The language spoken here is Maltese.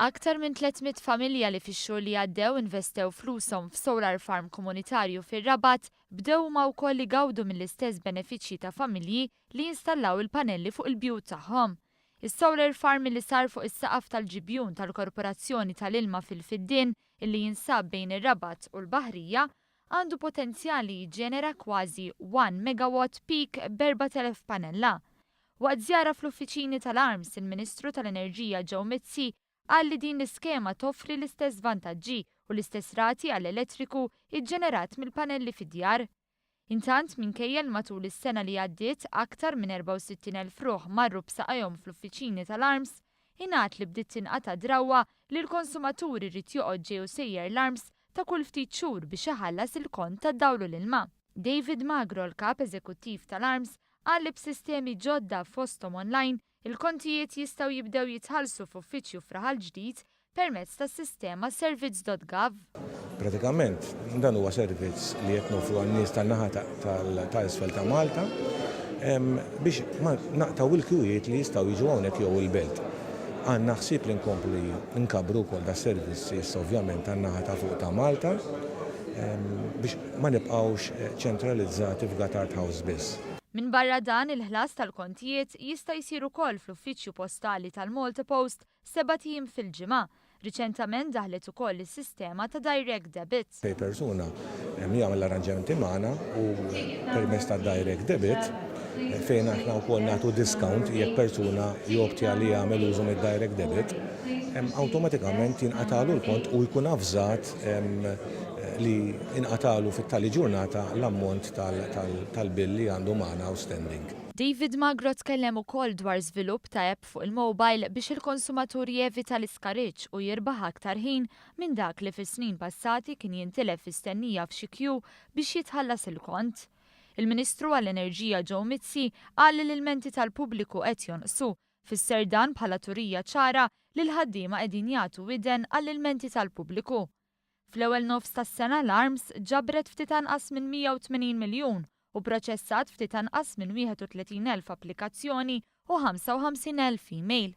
Aktar minn 300 familja li fix-xhur li għaddew investew flushom f'solar farm komunitarju fir-Rabat bdew ma wkoll igawdu mill-istess benefiċċji ta' familji li jinstallaw il-pannelli fuq il-bjut tagħhom. Is-solar farm li sar fuq is-saqaf tal-ġibjun tal-Korporazzjoni tal-Ilma fil-Fiddien illi jinsab bejn ir-Rabat u l-Baħrija għandu potenzjali jiġġenera kważi 1 megawatt peak b'4,000 pannella. Waqt żjara fl-uffiċini tal-Arms, il-Ministru tal-Enerġija ġew Mizzi qal li din l-iskema toffri l-istess vantaġġi u l-istess rati għall-elettriku iġġenerat mill-pannelli fid-djar. Intant minkejja matul is-sena li għaddiet aktar minn 64,000 ruħ marru b'saqajhom fl-uffiċini tal-Arms, ingħad li bdiet tinqata' drawwa li l-konsumaturi rrid joqgħod ġej sejjer l-Arms ta' kull ftit xhur biex iħallas il-kont tad-dawl u l-ilma. David Magro, l-kap eżekuttiv tal-Arms, qal li b'sistemi ġodda fosthom online il-kontijiet jistgħu jibdew jitħallsu f'uffiċċju f'Raħal ġdid permezz tas-sistema servizz.gov. Pratikament dan huwa servizz li qed nofru għan-nies tan-naħa tal-isfel ta' Malta biex naqtaw il-kwijiet li jistgħu jiġu hawnhekk jew il-Bejt. Għandna ħsieb li nkomplu nkabru wkoll da' servizzi ovvjament tan-naħa ta' fuq ta' Malta biex ma nibqgħux ċentralizzati f'Gatard House biss. Min barra dan il-ħlas tal-kontijiet jista' jsir ukoll fl-uffiċċju postali tal-Malta Post 7 tim fil-ġimgħa. Riċentament daħlet ukoll is-sistema ta' direct debit. Fej persuna jagħmel arranġamenti magħna u permezz ta' direct debit fejn aħna wkoll nagħtu discount jekk persuna joptja li jagħmel użu mid-direct debit, awtomatikament jinqatalu l-kont u jkun avżat li inqatalu fit-tali ġurnata l-ammont tal-bill li għandu magħna outstanding. David Magro tkellem ukoll dwar żvilupp ta' app fuq il-mobile biex il-konsumatur jevita l-iskariġġ u jirbaħ aktar ħin minn dak li fis-snin passati kien jintilef fistennija f'xi queue biex jitħallas il-kont. Il-Ministru għall-Enerġija ġew Mizzi qal li l-ilmenti tal-pubbliku qed jonqsu fis-serdan bħala turija ċara li l-ħaddiema qegħdin jagħtu widen għall-ilmenti tal-pubbliku. Fl-ewwel nofs tas-sena l-Arms ġabret ftit anqas minn 180 miljun u proċessat ftit anqas minn 31,000 applikazzjoni u 55,000 email.